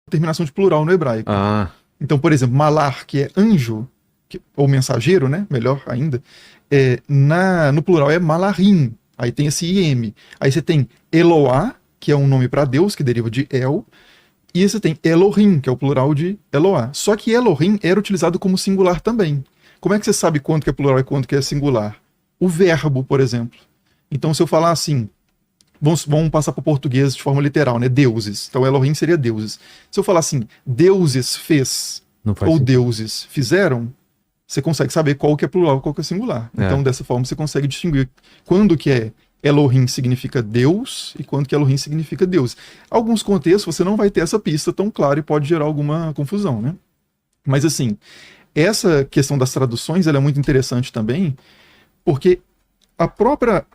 terminação de plural no hebraico. Ah, Então, por exemplo, malar, que é anjo, ou mensageiro, né? Melhor ainda, no plural é malarim. Aí tem esse IM. Aí você tem Eloá, que é um nome para Deus, que deriva de El. E você tem Elohim, que é o plural de Eloá. Só que Elohim era utilizado como singular também. Como é que você sabe quanto que é plural e quanto que é singular? O verbo, por exemplo. Então, se eu falar assim, vamos passar para o português de forma literal, né? Deuses. Então, Elohim seria deuses. Se eu falar assim, deuses fez, não faz ou sentido. deuses fizeram, você consegue saber qual que é plural e qual que é singular. Então, dessa forma, você consegue distinguir quando que é Elohim significa Deus e quando que Elohim significa Deus. Alguns contextos você não vai ter essa pista tão clara e pode gerar alguma confusão, né? Mas assim, essa questão das traduções ela é muito interessante também, porque a própria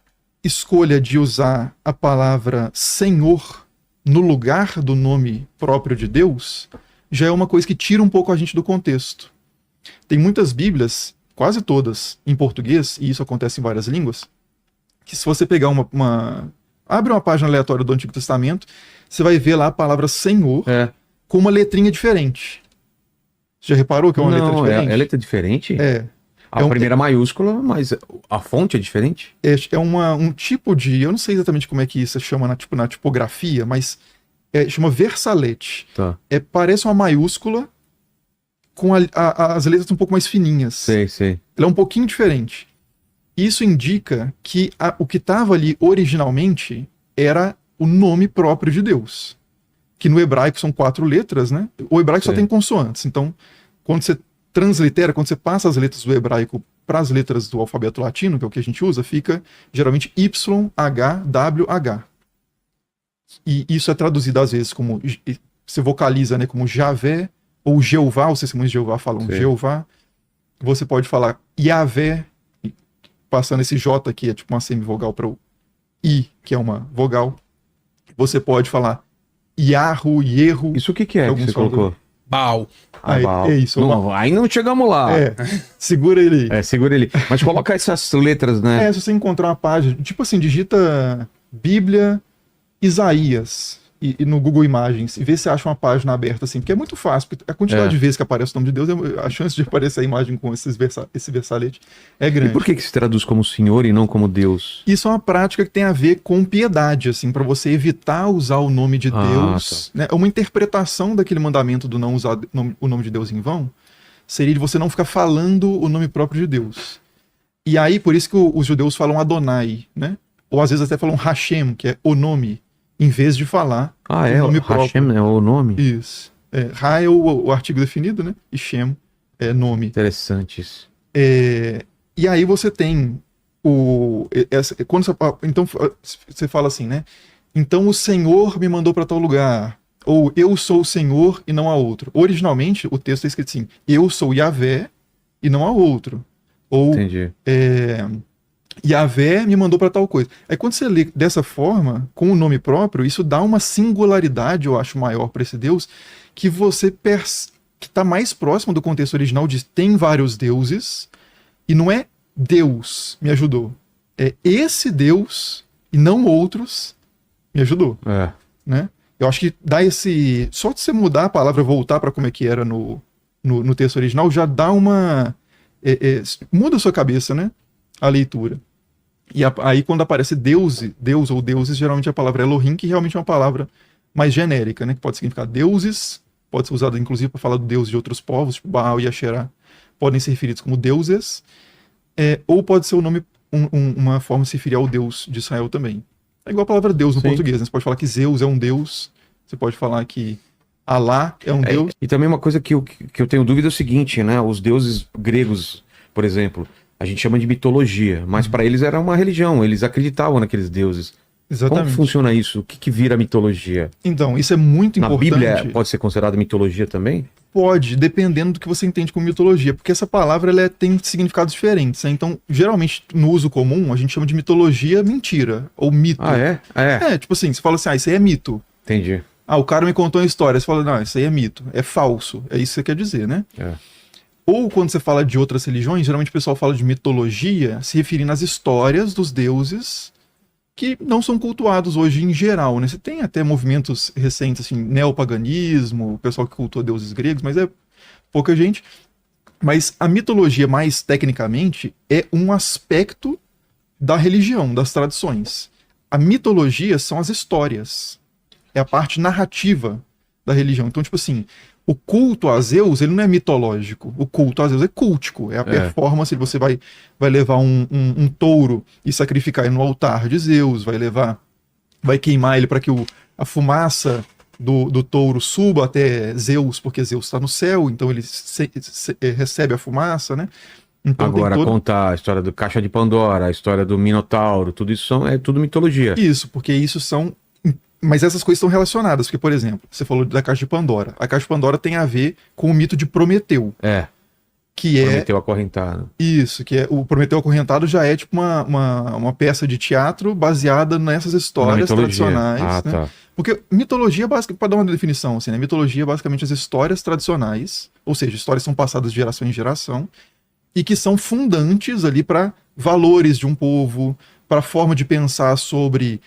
escolha de usar a palavra Senhor no lugar do nome próprio de Deus já é uma coisa que tira um pouco a gente do contexto. Tem muitas Bíblias, quase todas, em português, e isso acontece em várias línguas, que se você pegar abre uma página aleatória do Antigo Testamento, você vai ver lá a palavra Senhor com uma letrinha diferente. Você já reparou que é uma letra diferente? É letra diferente? A primeira maiúscula, mas a fonte é diferente? É um tipo de... Eu não sei exatamente como é que isso se chama na tipografia, mas chama versalete. Tá. Parece uma maiúscula com as letras um pouco mais fininhas. Sei. Ela é um pouquinho diferente. Isso indica que o que estava ali originalmente era o nome próprio de Deus. Que no hebraico são 4 letras, né? O hebraico só tem consoantes. Então, quando você translitera, quando você passa as letras do hebraico para as letras do alfabeto latino, que é o que a gente usa, fica geralmente YHWH. E isso é traduzido às vezes como... Você vocaliza, né, como Javé ou Jeová, os testemunhos de Jeová falam Jeová. Você pode falar Yavé, passando esse J aqui, é tipo uma semivogal para o I, que é uma vogal. Você pode falar Yahu, Yehu. Isso o que é que você colocou? Baal. Baal. É isso. Aí não chegamos lá. Segura ele aí. Segura ele. Mas coloca essas letras, né? Se você encontrar uma página, tipo assim, digita Bíblia Isaías e no Google Imagens e vê se acha uma página aberta assim, porque é muito fácil, porque a quantidade de vezes que aparece o nome de Deus, a chance de aparecer a imagem com esse versalete é grande. E por que se traduz como Senhor e não como Deus? Isso é uma prática que tem a ver com piedade, assim, para você evitar usar o nome de Deus. Tá. Né? Uma interpretação daquele mandamento do não usar o nome de Deus em vão seria de você não ficar falando o nome próprio de Deus. E aí, por isso que os judeus falam Adonai, né? Ou às vezes até falam Hashem, que é o nome, em vez de falar o nome próprio. Hashem é o nome? Isso. Ra é o artigo definido, né? E Shem é nome. Interessante isso. E aí você tem então você fala assim, né? Então o Senhor me mandou para tal lugar. Ou eu sou o Senhor e não há outro. Originalmente o texto é escrito assim: eu sou Yavé e não há outro. Ou entendi. Yavé me mandou para tal coisa. Aí quando você lê dessa forma, com o nome próprio, isso dá uma singularidade, eu acho, maior para esse Deus, que você que está mais próximo do contexto original de tem vários deuses, e não é Deus me ajudou. É esse Deus e não outros me ajudou. Né? Eu acho que dá esse... Só de você mudar a palavra, voltar para como é que era no texto original, já dá uma... muda a sua cabeça, né? A leitura. E aí quando aparece Deus ou deuses, geralmente a palavra é Elohim, que realmente é uma palavra mais genérica, né? Que pode significar deuses, pode ser usada inclusive para falar do deus de outros povos, tipo Baal e Asherah, podem ser referidos como deuses, ou pode ser o nome, uma forma de se referir ao Deus de Israel também. É igual a palavra Deus no português, né? Você pode falar que Zeus é um deus, você pode falar que Alá é um deus. E também uma coisa que eu tenho dúvida é o seguinte, né? Os deuses gregos, por exemplo, a gente chama de mitologia, mas para eles era uma religião, eles acreditavam naqueles deuses. Exatamente. Como funciona isso? O que vira mitologia? Então, isso é muito importante. Na Bíblia pode ser considerada mitologia também? Pode, dependendo do que você entende como mitologia, porque essa palavra tem significados diferentes, né? Então, geralmente, no uso comum, a gente chama de mitologia mentira, ou mito. Tipo assim, você fala assim, isso aí é mito. Entendi. O cara me contou uma história, você fala, não, isso aí é mito, é falso, é isso que você quer dizer, né? Ou quando você fala de outras religiões, geralmente o pessoal fala de mitologia se referindo às histórias dos deuses que não são cultuados hoje em geral, né? Você tem até movimentos recentes, assim, neopaganismo, o pessoal que cultua deuses gregos, mas é pouca gente. Mas a mitologia, mais tecnicamente, é um aspecto da religião, das tradições. A mitologia são as histórias. É a parte narrativa da religião. Então, tipo assim, o culto a Zeus, ele não é mitológico. O culto a Zeus é cultico. É a performance. Você vai levar um touro e sacrificar ele no altar de Zeus. Vai queimar ele para que a fumaça do touro suba até Zeus, porque Zeus está no céu, então ele recebe a fumaça, né? Então, agora, contar a história do Caixa de Pandora, a história do Minotauro, tudo isso é tudo mitologia. Isso, porque isso são... Mas essas coisas estão relacionadas, porque, por exemplo, você falou da Caixa de Pandora. A Caixa de Pandora tem a ver com o mito de Prometeu. Que Prometeu acorrentado. Isso, que é o Prometeu acorrentado já é tipo uma peça de teatro baseada nessas histórias tradicionais. Ah, né? tá. Porque mitologia, para dar uma definição, assim, né? Mitologia é basicamente as histórias tradicionais, ou seja, histórias são passadas de geração em geração, e que são fundantes ali para valores de um povo, para a forma de pensar sobre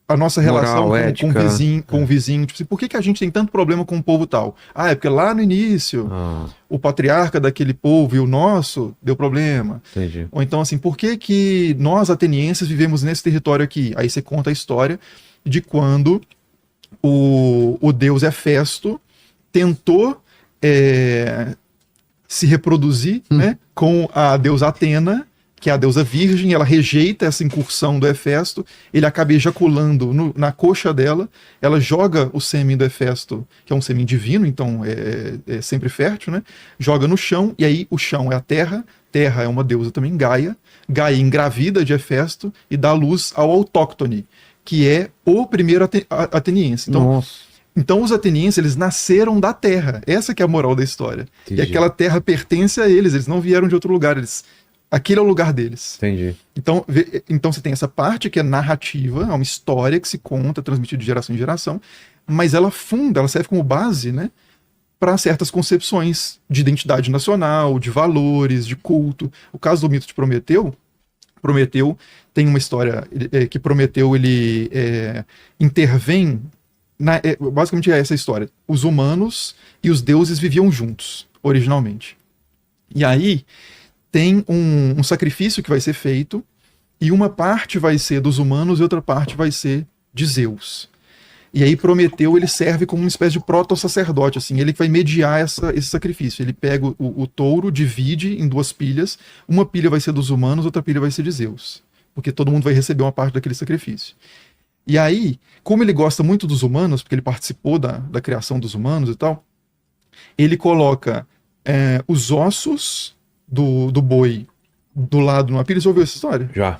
a nossa relação Moral, ética, com o vizinho. Tipo assim, por que a gente tem tanto problema com o povo tal? Ah, é porque lá no início, o patriarca daquele povo e o nosso deu problema. Entendi. Ou então, assim, por que nós, atenienses, vivemos nesse território aqui? Aí você conta a história de quando o deus Hefesto tentou se reproduzir, né, com a deusa Atena, que é a deusa virgem. Ela rejeita essa incursão do Hefesto, ele acaba ejaculando na coxa dela, ela joga o sêmen do Hefesto, que é um sêmen divino, então é sempre fértil, né, joga no chão, e aí o chão é a terra é uma deusa também, Gaia engravida de Hefesto e dá luz ao autóctone, que é o primeiro ateniense. Então os atenienses, eles nasceram da terra, essa que é a moral da história. Entendi. E aquela terra pertence a eles não vieram de outro lugar, aquele é o lugar deles. Entendi. Então você tem essa parte que é narrativa, é uma história que se conta, transmitida de geração em geração, mas ela serve como base, né, para certas concepções de identidade nacional, de valores, de culto. O caso do mito de Prometeu tem uma história que Prometeu ele intervém, basicamente é essa história. Os humanos e os deuses viviam juntos, originalmente. E aí tem um sacrifício que vai ser feito, e uma parte vai ser dos humanos e outra parte vai ser de Zeus. E aí Prometeu, ele serve como uma espécie de proto-sacerdote, assim, ele vai mediar esse sacrifício. Ele pega o touro, divide em 2 pilhas, uma pilha vai ser dos humanos, outra pilha vai ser de Zeus, porque todo mundo vai receber uma parte daquele sacrifício. E aí, como ele gosta muito dos humanos, porque ele participou da criação dos humanos e tal, ele coloca os ossos do boi do lado numa pilha. Você ouviu essa história? Já.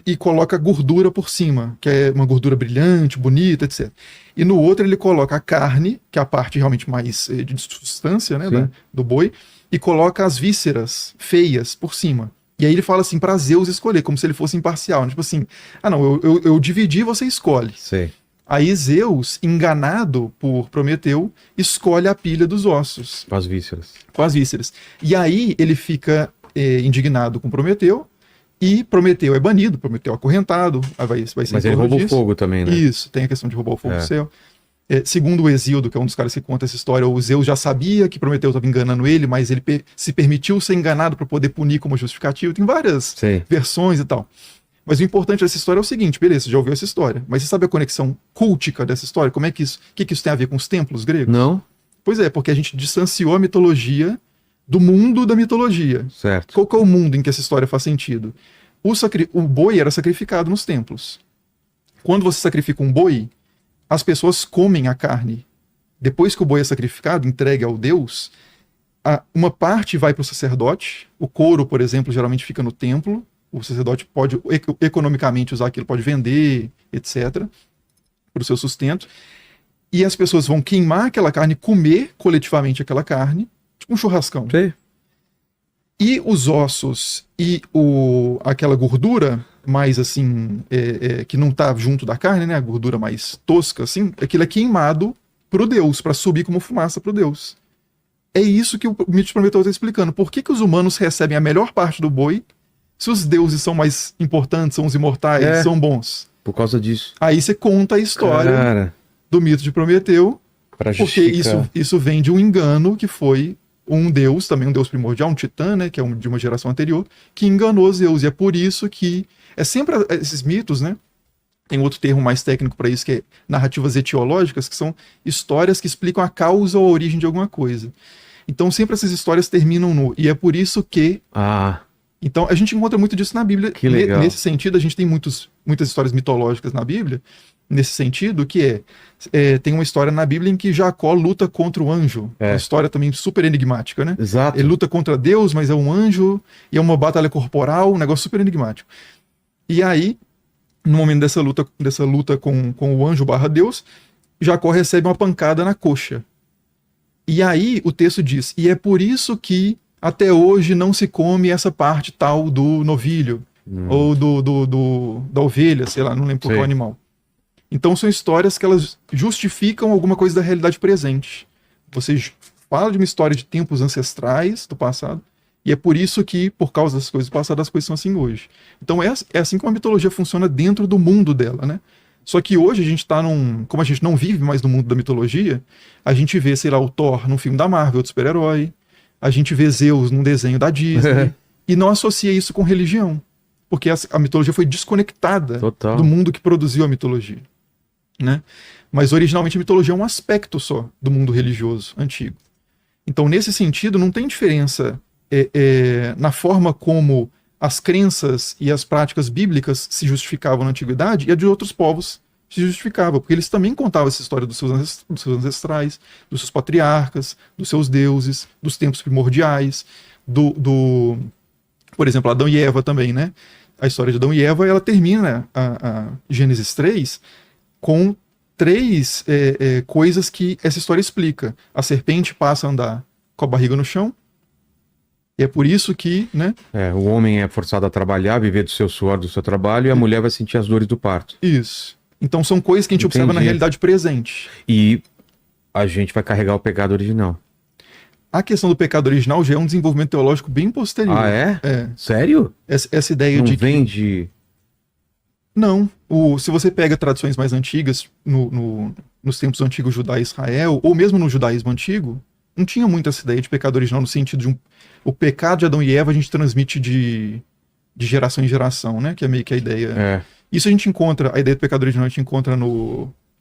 E coloca gordura por cima, que é uma gordura brilhante, bonita, etc. E no outro ele coloca a carne, que é a parte realmente mais de substância, né, do boi, e coloca as vísceras feias por cima. E aí ele fala assim, pra Zeus escolher, como se ele fosse imparcial. Tipo assim, não, eu dividi, você escolhe. Sei. Aí Zeus, enganado por Prometeu, escolhe a pilha dos ossos. Com as vísceras. Com as vísceras. E aí ele fica indignado com Prometeu, e Prometeu é banido, Prometeu é acorrentado, vai ser. Mas ele roubou fogo também, né? Isso, tem a questão de roubar o fogo do céu. Segundo o Hesíodo, que é um dos caras que conta essa história, o Zeus já sabia que Prometeu estava enganando ele, mas ele se permitiu ser enganado para poder punir como justificativo. Tem várias versões e tal. Mas o importante dessa história é o seguinte, beleza, você já ouviu essa história, mas você sabe a conexão cultica dessa história? Como é que isso, que isso tem a ver com os templos gregos? Não. Pois é, porque a gente distanciou a mitologia do mundo da mitologia. Certo. Qual que é o mundo em que essa história faz sentido? O boi era sacrificado nos templos. Quando você sacrifica um boi, as pessoas comem a carne. Depois que o boi é sacrificado, entregue ao deus, uma parte vai para o sacerdote. O couro, por exemplo, geralmente fica no templo. O sacerdote pode economicamente usar aquilo, pode vender, etc., para o seu sustento. E as pessoas vão queimar aquela carne, comer coletivamente aquela carne, tipo um churrascão. Sim. E os ossos e aquela gordura mais assim, que não está junto da carne, né, a gordura mais tosca, assim, aquilo é queimado pro deus, para subir como fumaça pro deus. É isso que o mito de Prometeu está explicando. Por que os humanos recebem a melhor parte do boi Se os deuses são mais importantes, são os imortais, são bons. Por causa disso. Aí você conta a história Cara, do mito de Prometeu, pra porque justificar. isso vem de um engano que foi um deus, também um deus primordial, um titã, né, que é de uma geração anterior, que enganou Zeus. E é por isso que é sempre esses mitos, né? Tem outro termo mais técnico para isso, que é narrativas etiológicas, que são histórias que explicam a causa ou a origem de alguma coisa. Então sempre essas histórias terminam no "e é por isso que". Ah, Então a gente encontra muito disso na Bíblia. que legal. Nesse sentido, a gente tem muitas histórias mitológicas na Bíblia, nesse sentido, que tem uma história na Bíblia em que Jacó luta contra o anjo. É. Uma história também super enigmática, né? Exato. Ele luta contra Deus, mas é um anjo, e é uma batalha corporal, um negócio super enigmático. E aí, no momento dessa luta com o anjo / Deus, Jacó recebe uma pancada na coxa. E aí o texto diz: e é por isso que até hoje não se come essa parte tal do novilho, ou da ovelha, sei lá, não lembro qual é o animal. Então são histórias que elas justificam alguma coisa da realidade presente. Você fala de uma história de tempos ancestrais do passado, e é por isso que, por causa das coisas passadas, as coisas são assim hoje. Então é assim que a mitologia funciona dentro do mundo dela, né? Só que hoje a gente está como a gente não vive mais no mundo da mitologia, a gente vê, sei lá, o Thor num filme da Marvel, outro super-herói, a gente vê Zeus num desenho da Disney, e não associa isso com religião, porque a mitologia foi desconectada Total. do mundo que produziu a mitologia, né? Mas originalmente a mitologia é um aspecto só do mundo religioso antigo. Então, nesse sentido, não tem diferença na forma como as crenças e as práticas bíblicas se justificavam na antiguidade e a de outros povos se justificava, porque eles também contavam essa história dos seus ancestrais, dos seus patriarcas, dos seus deuses, dos tempos primordiais, por exemplo, Adão e Eva também, né? A história de Adão e Eva, ela termina, a Gênesis 3, com 3 coisas que essa história explica. A serpente passa a andar com a barriga no chão, e é por isso que, né? O homem é forçado a trabalhar, viver do seu suor, do seu trabalho, e a mulher vai sentir as dores do parto. Isso. Então são coisas que a gente observa na realidade presente. E a gente vai carregar o pecado original. A questão do pecado original já é um desenvolvimento teológico bem posterior. Ah, é? É. Sério? Essa ideia Não de vem que... de... Não. Se você pega tradições mais antigas, nos tempos antigos Judá e Israel, ou mesmo no judaísmo antigo, não tinha muito essa ideia de pecado original no sentido de o pecado de Adão e Eva a gente transmite de geração em geração, né? Que é meio que a ideia. Isso a gente encontra, a ideia do pecado original a gente encontra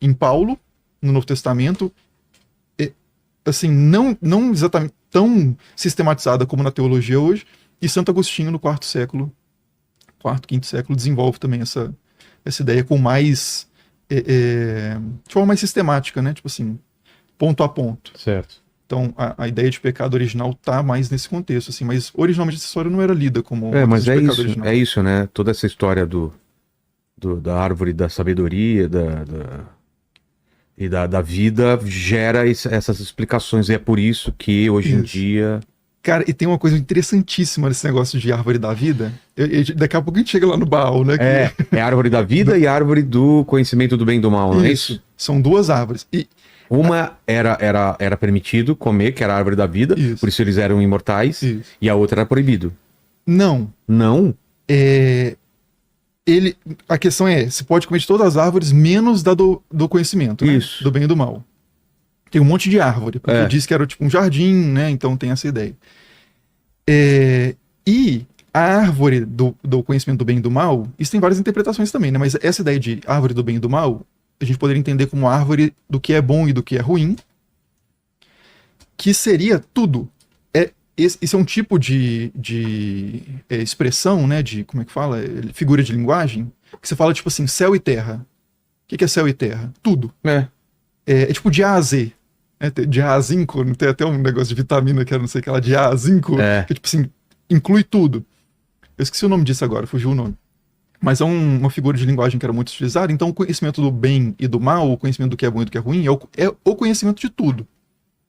em Paulo, no Novo Testamento, assim, não exatamente tão sistematizada como na teologia hoje, e Santo Agostinho no quarto, quinto século, desenvolve também essa ideia com mais de forma mais sistemática, né? Tipo assim, ponto a ponto. Certo. Então, a ideia de pecado original tá mais nesse contexto, assim, mas originalmente essa história não era lida como mas pecado original. É isso, né? Toda essa história da árvore da sabedoria e da vida gera essas explicações, e é por isso que hoje em dia... Cara, e tem uma coisa interessantíssima nesse negócio de árvore da vida. Daqui a pouco a gente chega lá no Baal, né? É a árvore da vida e a árvore do conhecimento do bem e do mal, não é isso? São 2 árvores. Uma era permitido comer, que era a árvore da vida, por isso eles eram imortais, e a outra era proibido. Não. Não? A questão você pode comer de todas as árvores, menos da do conhecimento, né? Isso. Do bem e do mal. Tem um monte de árvore, porque diz que era tipo um jardim, né? Então tem essa ideia. E a árvore do conhecimento do bem e do mal, isso tem várias interpretações também, né? Mas essa ideia de árvore do bem e do mal, a gente poderia entender como árvore do que é bom e do que é ruim, que seria tudo. Esse é um tipo de expressão, né? Como é que fala? Figura de linguagem, que você fala tipo assim, céu e terra. O que é céu e terra? Tudo. É tipo de A a Z. De A a zinco, tem até um negócio de vitamina que era não sei o que lá, de A a zinco, que tipo assim, inclui tudo. Eu esqueci o nome disso agora, fugiu o nome. Mas é uma figura de linguagem que era muito utilizada. Então o conhecimento do bem e do mal, o conhecimento do que é bom e do que é ruim, é o conhecimento de tudo.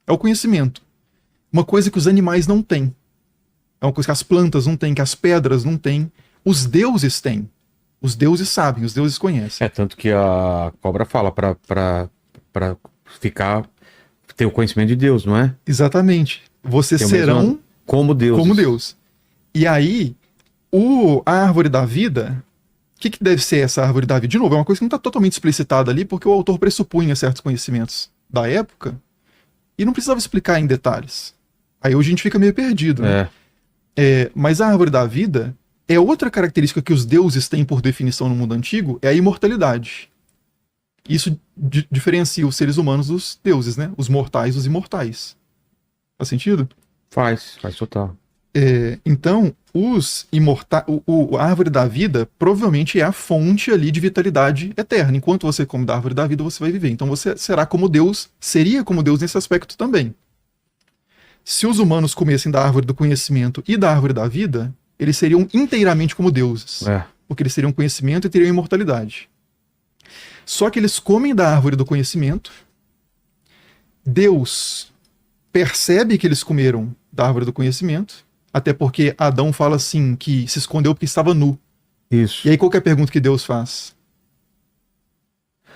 É o conhecimento. Uma coisa que os animais não têm. É uma coisa que as plantas não têm, que as pedras não têm. Os deuses têm. Os deuses sabem, os deuses conhecem. Tanto que a cobra fala pra ter o conhecimento de Deus, não é? Exatamente. Vocês serão como Deus. Como Deus. E aí, A árvore da vida, o que deve ser essa árvore da vida? De novo, é uma coisa que não está totalmente explicitada ali, porque o autor pressupunha certos conhecimentos da época e não precisava explicar em detalhes. Aí hoje a gente fica meio perdido, né? Mas a árvore da vida é outra característica que os deuses têm por definição no mundo antigo, é a imortalidade. Isso diferencia os seres humanos dos deuses, né? Os mortais dos imortais. Faz sentido? Faz total. Então, a árvore da vida provavelmente é a fonte ali de vitalidade eterna. Enquanto você come da árvore da vida, você vai viver. Então você seria como Deus nesse aspecto também. Se os humanos comessem da árvore do conhecimento e da árvore da vida, eles seriam inteiramente como deuses. Porque eles teriam conhecimento e teriam imortalidade. Só que eles comem da árvore do conhecimento, Deus percebe que eles comeram da árvore do conhecimento, até porque Adão fala assim, que se escondeu porque estava nu. Isso. E aí qual que é a pergunta que Deus faz?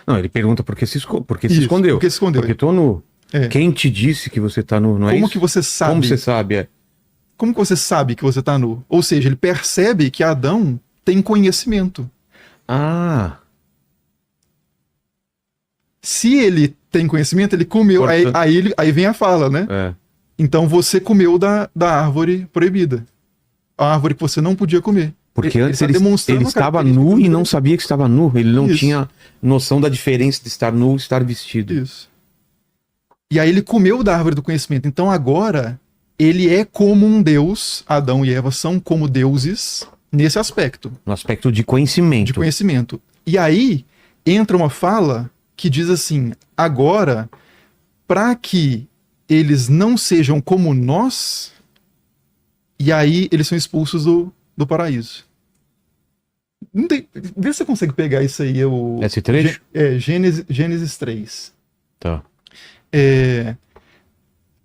Não, ele pergunta por que se escondeu. Por que se escondeu? Porque tô nu. Quem te disse que você tá nu, não é isso? Como que você sabe? Como você sabe, Como que você sabe que você tá nu? Ou seja, ele percebe que Adão tem conhecimento. Se ele tem conhecimento, ele comeu. Aí vem a fala, né? Então você comeu da árvore proibida. A árvore que você não podia comer. Porque antes ele estava nu e não sabia que estava nu. Ele não tinha noção da diferença de estar nu e estar vestido. Isso. E aí ele comeu da árvore do conhecimento. Então agora ele é como um deus. Adão e Eva são como deuses nesse aspecto. No aspecto de conhecimento. De conhecimento. E aí entra uma fala que diz assim, agora, para que eles não sejam como nós, e aí eles são expulsos do paraíso. Vê se você consegue pegar isso aí. Esse trecho? Gênesis 3. Tá.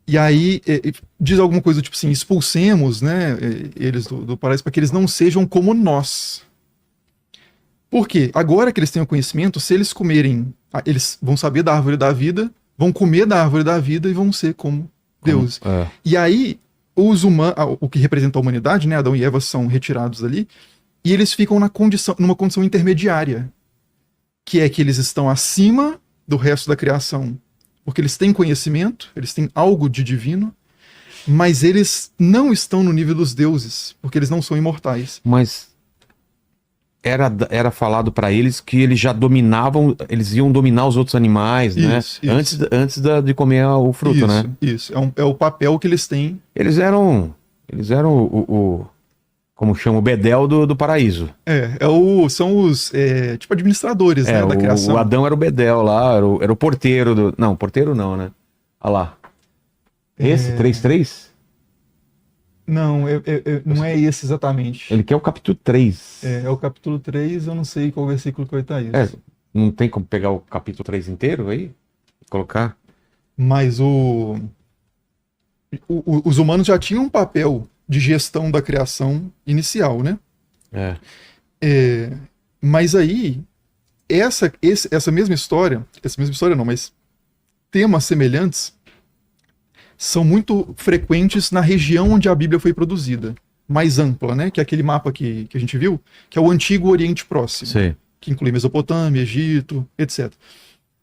E aí diz alguma coisa tipo assim, expulsemos, né, eles do paraíso para que eles não sejam como nós. Por quê? Agora que eles têm o conhecimento, se eles comerem, eles vão saber da árvore da vida, vão comer da árvore da vida e vão ser como deuses. E aí, o que representa a humanidade, né, Adão e Eva são retirados ali, e eles ficam numa condição intermediária, que é que eles estão acima do resto da criação, porque eles têm conhecimento, eles têm algo de divino, mas eles não estão no nível dos deuses, porque eles não são imortais. Mas era falado para eles que eles já dominavam, eles iam dominar os outros animais, né? Antes de comer o fruto, né? Isso, é o papel que eles têm. Eles eram como chama, o bedel do paraíso. São os tipo administradores, né, da criação. O Adão era o bedel lá, era o porteiro não, porteiro não, né? Olha lá. Esse, 3:3? Não, não é esse exatamente. Ele quer o capítulo 3. É o capítulo 3, eu não sei qual versículo que vai estar isso. Não tem como pegar o capítulo 3 inteiro aí? Colocar? Mas os humanos já tinham um papel de gestão da criação inicial, né? Mas aí, essa mesma história não, mas temas semelhantes são muito frequentes na região onde a Bíblia foi produzida, mais ampla, né? Que é aquele mapa que a gente viu, que é o Antigo Oriente Próximo, Sim. Que inclui Mesopotâmia, Egito, etc.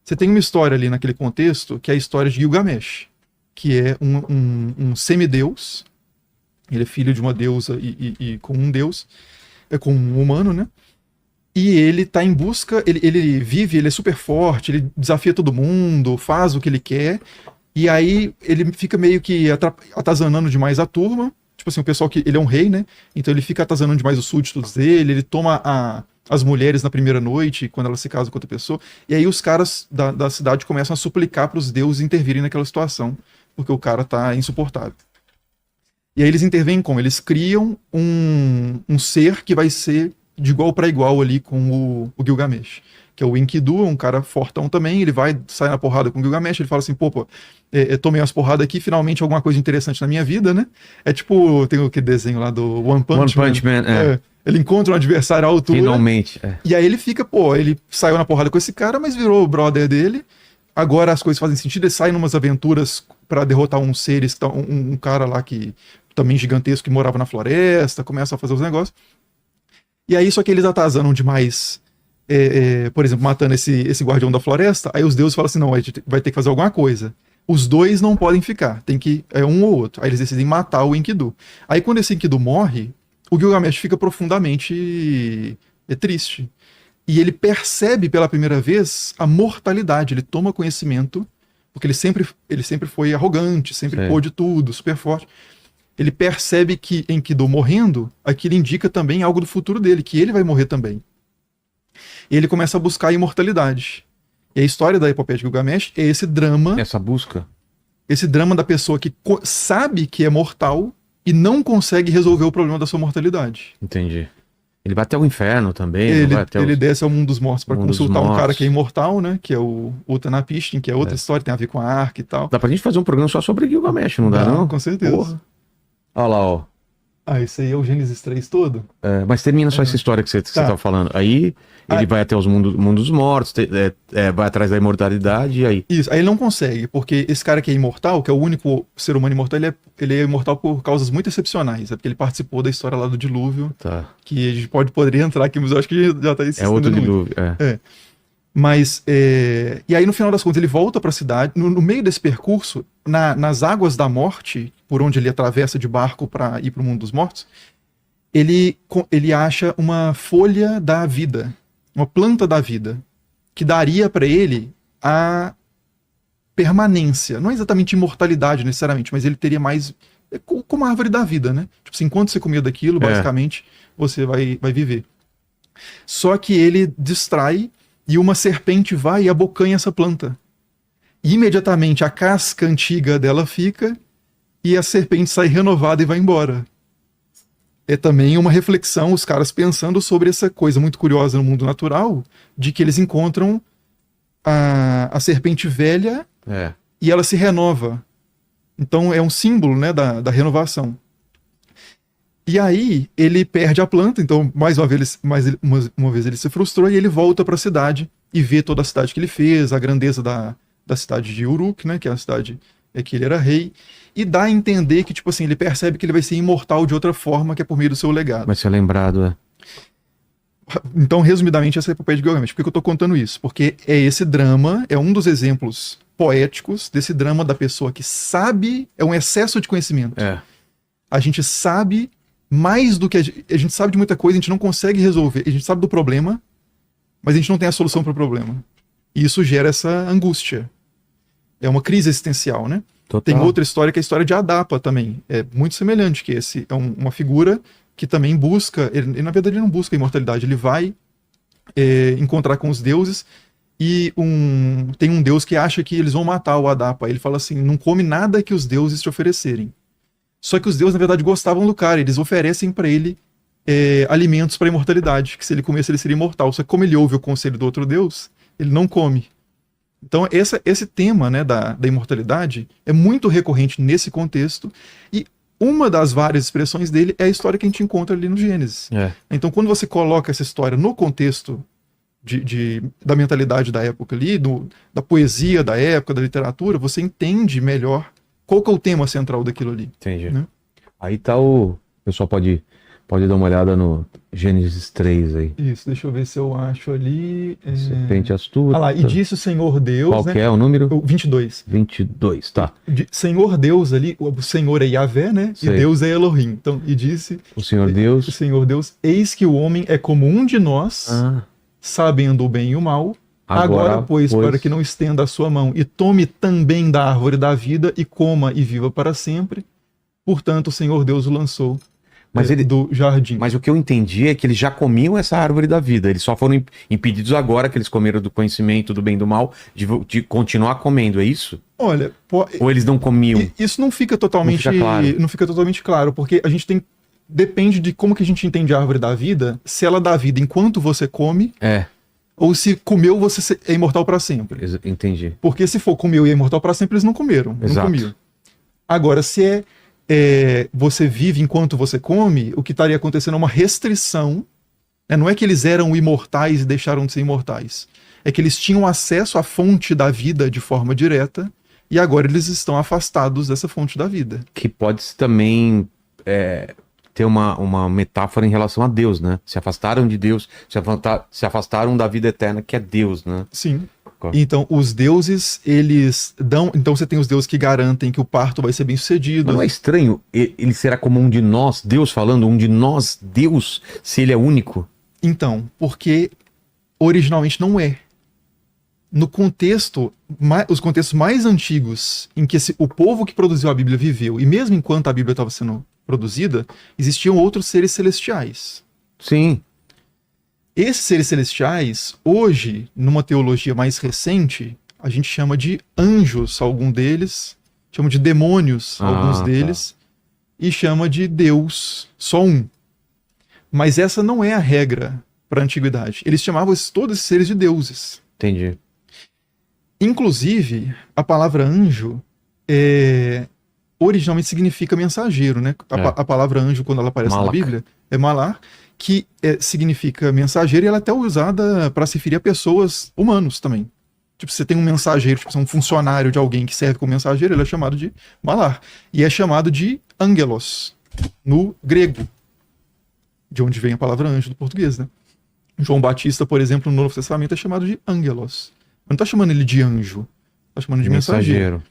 Você tem uma história ali naquele contexto, que é a história de Gilgamesh, que é um semideus. Ele é filho de uma deusa e com um deus, com um humano, né? E ele tá em busca, ele vive, ele é super forte, ele desafia todo mundo, faz o que ele quer. E aí ele fica meio que atazanando demais a turma. Tipo assim, o pessoal que... Ele é um rei, né? Então ele fica atazanando demais os súditos dele. Ele toma as mulheres na primeira noite, quando elas se casam com outra pessoa. E aí os caras da cidade começam a suplicar para os deuses intervirem naquela situação. Porque o cara tá insuportável. E aí eles intervêm como? Eles criam um ser que vai ser de igual para igual ali com o Gilgamesh. Que é o Enkidu, um cara fortão também. Ele vai sair na porrada com o Gilgamesh. Ele fala assim, pô, tomei umas porradas aqui, finalmente alguma coisa interessante na minha vida, né? É tipo, tem aquele desenho lá do One Punch Man. Ele encontra um adversário à altura. Finalmente. E aí ele fica, ele saiu na porrada com esse cara, mas virou o brother dele. Agora as coisas fazem sentido. Ele sai em umas aventuras para derrotar uns seres, um cara lá que também gigantesco, que morava na floresta, começa a fazer os negócios. E aí, só que eles atazanam demais, por exemplo, matando esse guardião da floresta, aí os deuses falam assim, não, a gente vai ter que fazer alguma coisa. Os dois não podem ficar, tem que um ou outro. Aí eles decidem matar o Enkidu. Aí quando esse Enkidu morre, o Gilgamesh fica profundamente triste. E ele percebe pela primeira vez a mortalidade, ele toma conhecimento, porque ele sempre foi arrogante, sempre pôde tudo, super forte. Ele percebe que Enkidu morrendo, aquilo indica também algo do futuro dele, que ele vai morrer também. E ele começa a buscar a imortalidade. E a história da epopeia de Gilgamesh é esse drama... Essa busca? Esse drama da pessoa que sabe que é mortal e não consegue resolver o problema da sua mortalidade. Entendi. Ele vai até o inferno também. Ele desce ao mundo dos mortos para consultar um cara que é imortal, né? Que é o Utnapishtim, que é outra história, tem a ver com a arca e tal. Dá pra gente fazer um programa só sobre Gilgamesh, não dá não? Com certeza. Porra. Olha lá, ó. Esse aí é o Gênesis 3 todo? Mas termina só essa história que você tá falando. Aí ele vai até os mundos mortos, vai atrás da imortalidade e aí... Isso, aí ele não consegue, porque esse cara que é imortal, que é o único ser humano imortal, ele é imortal por causas muito excepcionais. É porque ele participou da história lá do dilúvio, que a gente poderia entrar aqui, mas eu acho que já tá É outro dilúvio, Mas, e aí no final das contas ele volta para a cidade, no meio desse percurso, nas águas da morte, por onde ele atravessa de barco para ir para o mundo dos mortos, ele acha uma folha da vida, uma planta da vida, que daria para ele a permanência, não é exatamente imortalidade necessariamente, mas ele teria mais, como a árvore da vida, né? Tipo assim, enquanto você comia daquilo, basicamente, você vai viver. Só que ele distrai e uma serpente vai e abocanha essa planta. E imediatamente a casca antiga dela fica e a serpente sai renovada e vai embora. É também uma reflexão, os caras pensando sobre essa coisa muito curiosa no mundo natural, de que eles encontram a serpente velha e ela se renova. Então é um símbolo, né, da renovação. E aí ele perde a planta, então mais uma vez ele se frustrou e ele volta para a cidade e vê toda a cidade que ele fez, a grandeza da cidade de Uruk, né, que é a cidade que ele era rei, e dá a entender que, tipo assim, ele percebe que ele vai ser imortal de outra forma, que é por meio do seu legado. Vai ser lembrado, Então, resumidamente, essa é a epopeia de Gilgamesh. Por que eu tô contando isso? Porque esse drama, é um dos exemplos poéticos desse drama da pessoa que sabe, é um excesso de conhecimento. A gente sabe mais do que a gente sabe de muita coisa, a gente não consegue resolver, a gente sabe do problema, mas a gente não tem a solução para o problema. E isso gera essa angústia. É uma crise existencial, né? Total. Tem outra história que é a história de Adapa também. É muito semelhante, que esse é uma figura que também busca, ele na verdade não busca a imortalidade, ele vai encontrar com os deuses e tem um deus que acha que eles vão matar o Adapa. Ele fala assim, não come nada que os deuses te oferecerem. Só que os deuses, na verdade, gostavam do cara. Eles oferecem para ele alimentos para a imortalidade, que se ele comesse, ele seria imortal. Só que como ele ouve o conselho do outro deus, ele não come. Então, esse tema, né, da imortalidade é muito recorrente nesse contexto. E uma das várias expressões dele é a história que a gente encontra ali no Gênesis. Então, quando você coloca essa história no contexto da mentalidade da época ali, da poesia da época, da literatura, você entende melhor qual que é o tema central daquilo ali. Entendi. Né? Aí tá o pessoal pode dar uma olhada no Gênesis 3 aí. Isso, deixa eu ver se eu acho ali. Serpente astuta. Ah lá, e disse o Senhor Deus. Qual que é o número? O 22. 22, tá. Senhor Deus ali, o Senhor é Yahvé, né? Sei. E Deus é Elohim. Então, e disse. O Senhor Deus. O Senhor Deus, eis que o homem é como um de nós, sabendo o bem e o mal. Agora, pois, para que não estenda a sua mão e tome também da árvore da vida e coma e viva para sempre. Portanto, o Senhor Deus o lançou do jardim. Mas o que eu entendi é que eles já comiam essa árvore da vida. Eles só foram impedidos agora, que eles comeram do conhecimento do bem e do mal, de continuar comendo, é isso? Olha... Ou eles não comiam? Isso não fica totalmente claro, porque a gente depende de como que a gente entende a árvore da vida, se ela dá vida enquanto você come... Ou se comeu, você é imortal para sempre. Entendi. Porque se for comeu e é imortal para sempre, eles não comeram. Exato. Não comiam. Agora, se você vive enquanto você come, o que estaria acontecendo é uma restrição. Né? Não é que eles eram imortais e deixaram de ser imortais. É que eles tinham acesso à fonte da vida de forma direta e agora eles estão afastados dessa fonte da vida. Que pode também ter uma metáfora em relação a Deus, né? Se afastaram de Deus, se afastaram da vida eterna, que é Deus, né? Sim. Claro. Então, os deuses, eles dão... Então, você tem os deuses que garantem que o parto vai ser bem sucedido. Mas não é estranho ele será como um de nós, Deus falando, um de nós, Deus, se ele é único? Então, porque originalmente não é. No contexto, os contextos mais antigos em que o povo que produziu a Bíblia viveu, e mesmo enquanto a Bíblia estava sendo produzida, existiam outros seres celestiais. Sim. Esses seres celestiais, hoje, numa teologia mais recente, a gente chama de anjos, algum deles, chama de demônios, alguns deles, e chama de Deus, só um. Mas essa não é a regra para a antiguidade. Eles chamavam todos esses seres de deuses. Entendi. Inclusive, a palavra anjo originalmente significa mensageiro, né? A palavra anjo, quando ela aparece na Bíblia, é malar, que significa mensageiro, e ela é até usada para se referir a pessoas humanos também. Tipo, você tem um mensageiro, tipo, um funcionário de alguém que serve como mensageiro, ele é chamado de malar. E é chamado de angelos, no grego, de onde vem a palavra anjo do português, né? João Batista, por exemplo, no Novo Testamento é chamado de angelos. Não está chamando ele de anjo, está chamando de mensageiro.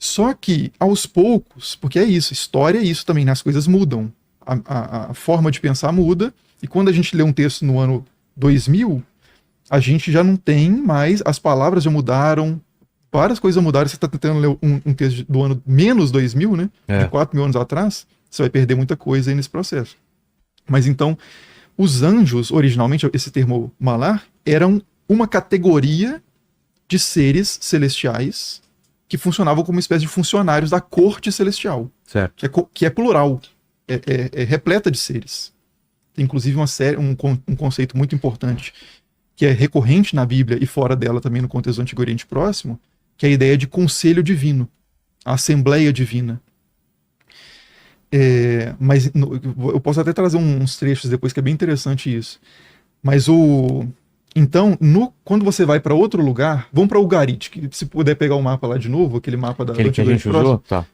Só que, aos poucos, porque é isso, história é isso também, né? As coisas mudam. A forma de pensar muda, e quando a gente lê um texto no ano 2000, a gente já não tem mais, as palavras já mudaram, várias coisas mudaram. Você está tentando ler um texto do ano menos 2000, né? De 4 mil anos atrás, você vai perder muita coisa aí nesse processo. Mas então, os anjos, originalmente, esse termo malar, eram uma categoria de seres celestiais que funcionavam como uma espécie de funcionários da corte celestial. Certo. Que é plural, é repleta de seres. Tem inclusive um conceito muito importante que é recorrente na Bíblia e fora dela também no contexto do Antigo Oriente Próximo, que é a ideia de conselho divino, a assembleia divina. Mas eu posso até trazer uns trechos depois que é bem interessante isso. Mas então, quando você vai para outro lugar, vamos para Ugarit, que se puder pegar o mapa lá de novo, aquele mapa do Antigo Oriente Próximo. Tá.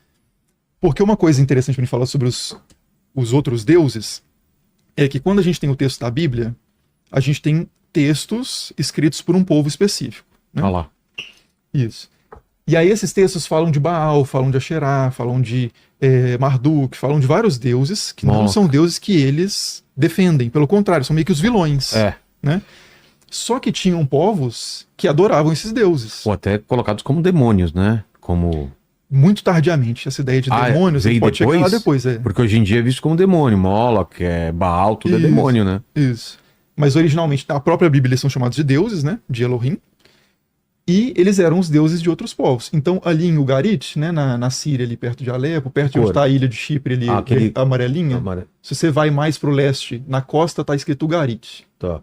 Porque uma coisa interessante para gente falar sobre os outros deuses é que quando a gente tem o texto da Bíblia, a gente tem textos escritos por um povo específico. Né? Olha lá. Isso. E aí esses textos falam de Baal, falam de Asherá, falam de Marduk, falam de vários deuses que não são deuses que eles defendem. Pelo contrário, são meio que os vilões. Né? Só que tinham povos que adoravam esses deuses. Ou até colocados como demônios, né? Como... Muito tardiamente, essa ideia de demônios pode chegar lá depois. Porque hoje em dia é visto como demônio. Moloch, Baal, tudo é demônio, né? Isso. Mas originalmente, a própria Bíblia, eles são chamados de deuses, né? De Elohim. E eles eram os deuses de outros povos. Então, ali em Ugarit, né, na Síria, ali perto de Alepo, perto de onde está a ilha de Chipre, ali, amarelinha, se você vai mais para o leste, na costa está escrito Ugarit. Tá.